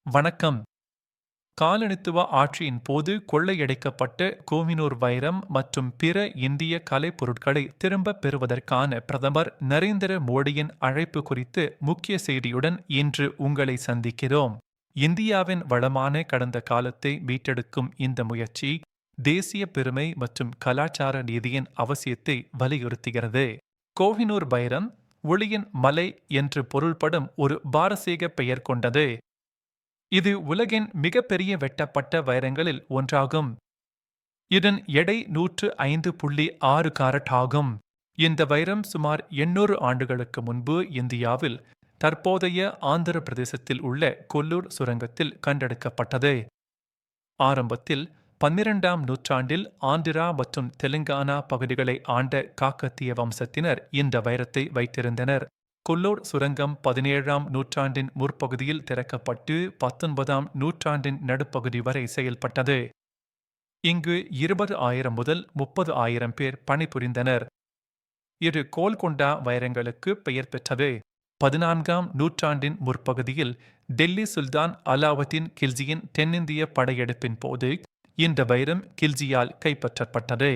வணக்கம். காலனித்துவ ஆட்சியின் போது கொள்ளையடிக்கப்பட்ட கோஹினூர் வைரம் மற்றும் பிற இந்திய கலைப்பொருட்களை திரும்பப் பெறுவதற்கான பிரதமர் நரேந்திர மோடியின் அழைப்பு குறித்து முக்கிய செய்தியுடன் இன்று உங்களை சந்திக்கிறோம். இந்தியாவின் வளமான கடந்த காலத்தை மீட்டெடுக்கும் இந்த முயற்சி தேசிய பெருமை மற்றும் கலாச்சார நீதியின் அவசியத்தை வலியுறுத்துகிறது. கோஹினூர் வைரம் ஒளியின் மலை என்று பொருள்படும் ஒரு பாரசீக பெயர் கொண்டது. இது உலகின் மிகப்பெரிய வெட்டப்பட்ட வைரங்களில் ஒன்றாகும். இதன் எடை 105.6 காரட் ஆகும். இந்த வைரம் சுமார் 800 ஆண்டுகளுக்கு முன்பு இந்தியாவில் தற்போதைய ஆந்திர பிரதேசத்தில் உள்ள கொல்லூர் சுரங்கத்தில் கண்டெடுக்கப்பட்டது. ஆரம்பத்தில் 12ஆம் நூற்றாண்டில் ஆந்திரா மற்றும் தெலுங்கானா பகுதிகளை ஆண்ட காக்கத்திய வம்சத்தினர் இந்த வைரத்தை வைத்திருந்தனர். கொல்லூர் சுரங்கம் 17ஆம் நூற்றாண்டின் முற்பகுதியில் திறக்கப்பட்டு 19ஆம் நூற்றாண்டின் நடுப்பகுதி வரை செயல்பட்டது. இங்கு 20,000 முதல் 30,000 பேர் பணிபுரிந்தனர். இது கோல்கொண்டா வைரங்களுக்கு பெயர் பெற்றது. 14ஆம் நூற்றாண்டின் முற்பகுதியில் டெல்லி சுல்தான் அலாவுதீன் கில்ஜியின் தென்னிந்திய படையெடுப்பின் போது இந்த வைரம் கில்ஜியால் கைப்பற்றப்பட்டது.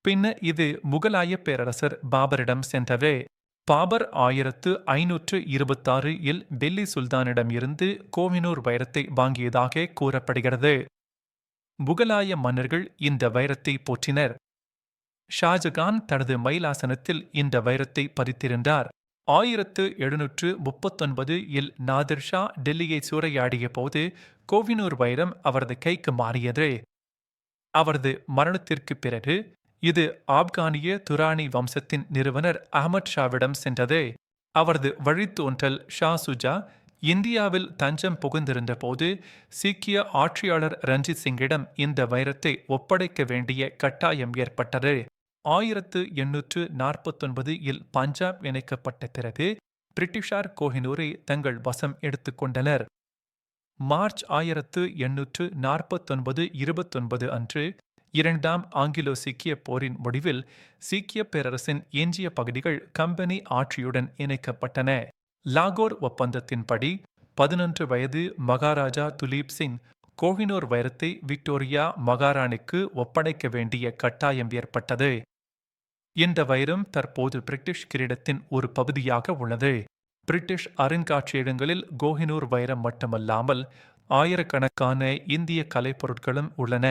பின்னர் இது முகலாய பேரரசர் பாபரிடம் சென்றது. பாபர் 1526 இல் டெல்லி சுல்தானிடம் இருந்து கோஹினூர் வைரத்தை வாங்கியதாக கூறப்படுகிறது. முகலாய மன்னர்கள் இந்த வைரத்தை போற்றினர். ஷாஜகான் தனது மயிலாசனத்தில் இந்த வைரத்தை பதித்திருந்தார். 1739 இல் நாதிர் ஷா டெல்லியை சூறையாடிய போது கோஹினூர் வைரம் அவரது கைக்கு மாறியது. அவரது மரணத்திற்கு பிறகு இது ஆப்கானிய துரானி வம்சத்தின் நிறுவனர் அஹ்மத் ஷாவிடம் சென்றது. அவரது வழித்தோன்றல் ஷா சுஜா இந்தியாவில் தஞ்சம் புகுந்திருந்த போது சீக்கிய ஆட்சியாளர் ரஞ்சித் சிங்கிடம் இந்த வைரத்தை ஒப்படைக்க வேண்டிய கட்டாயம் ஏற்பட்டது. 1849 இல் பஞ்சாப் இணைக்கப்பட்ட பிறகு பிரிட்டிஷார் கோஹினூரை தங்கள் வசம் எடுத்துக்கொண்டனர். மார்ச் 1849 29 அன்று 2ஆம் ஆங்கிலோ சீக்கிய போரின் முடிவில் சீக்கிய பேரரசின் எஞ்சிய பகுதிகள் கம்பெனி ஆட்சியுடன் இணைக்கப்பட்டன. லாகோர் ஒப்பந்தத்தின்படி 11 வயது மகாராஜா துலீப் சிங் கோஹினூர் வைரத்தை விக்டோரியா மகாராணிக்கு ஒப்படைக்க வேண்டிய கட்டாயம் ஏற்பட்டது. இந்த வைரம் தற்போது பிரிட்டிஷ் கிரீடத்தின் ஒரு பகுதியாக உள்ளது. பிரிட்டிஷ் அருங்காட்சியகங்களில் கோஹினூர் வைரம் மட்டுமல்லாமல் ஆயிரக்கணக்கான இந்திய கலைப்பொருட்களும் உள்ளன.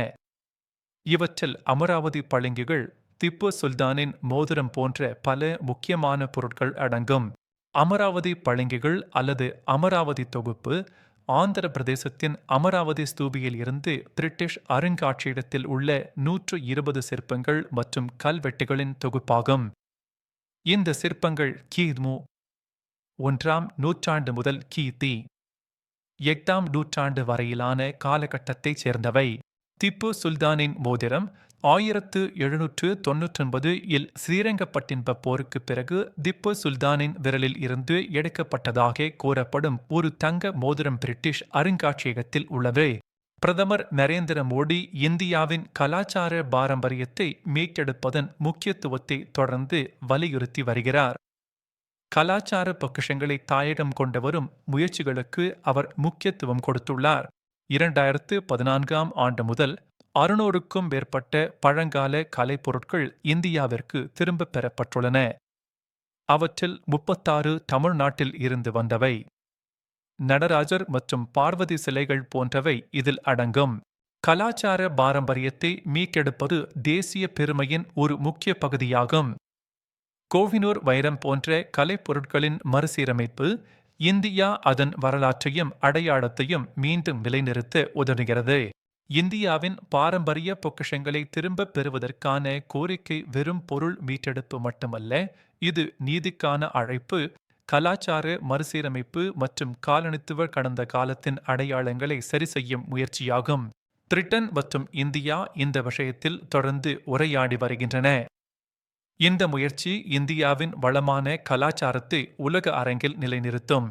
இவற்றில் அமராவதி பளிங்குகள், திப்பு சுல்தானின் மோதிரம் போன்ற பல முக்கியமான பொருட்கள் அடங்கும். அமராவதி பளிங்குகள் அல்லது அமராவதி தொகுப்பு ஆந்திர பிரதேசத்தின் அமராவதி ஸ்தூபியில் இருந்து பிரிட்டிஷ் அருங்காட்சியகத்தில் உள்ள 120 சிற்பங்கள் மற்றும் கல்வெட்டுகளின் தொகுப்பாகும். இந்த சிற்பங்கள் கிமு 1ஆம் நூற்றாண்டு முதல் கிபி 8ஆம் நூற்றாண்டு வரையிலான காலகட்டத்தைச் சேர்ந்தவை. திப்பு சுல்தானின் மோதிரம் 1799 இல் ஸ்ரீரங்கப்பட்டின போருக்கு பிறகு திப்பு சுல்தானின் விரலில் இருந்து எடுக்கப்பட்டதாக கூறப்படும் ஒரு தங்க மோதிரம் பிரிட்டிஷ் அருங்காட்சியகத்தில் உள்ளது. பிரதமர் நரேந்திர மோடி இந்தியாவின் கலாச்சார பாரம்பரியத்தை மீட்டெடுப்பதன் முக்கியத்துவத்தை தொடர்ந்து வலியுறுத்தி வருகிறார். கலாச்சார பொக்கிஷங்களை தாயகம் கொண்டு வரும் முயற்சிகளுக்கு அவர் முக்கியத்துவம் கொடுத்துள்ளார். 2014ஆம் ஆண்டு முதல் 600க்கும் மேற்பட்ட பழங்கால கலைப்பொருட்கள் இந்தியாவிற்கு திரும்பப் பெறப்பட்டுள்ளன. அவற்றில் 36 தமிழ்நாட்டில் இருந்து வந்தவை. நடராஜர் மற்றும் பார்வதி சிலைகள் போன்றவை இதில் அடங்கும். கலாச்சார பாரம்பரியத்தை மீட்டெடுப்பது தேசிய பெருமையின் ஒரு முக்கிய பகுதியாகும். கோஹினூர் வைரம் போன்ற கலைப்பொருட்களின் மறுசீரமைப்பு இந்தியா அதன் வரலாற்றையும் அடையாளத்தையும் மீண்டும் நிலைநிறுத்த உதவுகிறது. இந்தியாவின் பாரம்பரிய பொக்கிஷங்களை திரும்பப் பெறுவதற்கான கோரிக்கை வெறும் பொருள் மீட்டெடுப்பு மட்டுமல்ல, இது நீதிக்கான அழைப்பு, கலாச்சார மறுசீரமைப்பு மற்றும் காலனித்துவ கடந்த காலத்தின் அடையாளங்களை சரிசெய்யும் முயற்சியாகும். பிரிட்டன் மற்றும் இந்தியா இந்த விஷயத்தில் தொடர்ந்து உரையாடி வருகின்றன. இந்த முயற்சி இந்தியாவின் வளமான கலாச்சாரத்தை உலக அரங்கில் நிலைநிறுத்தும்.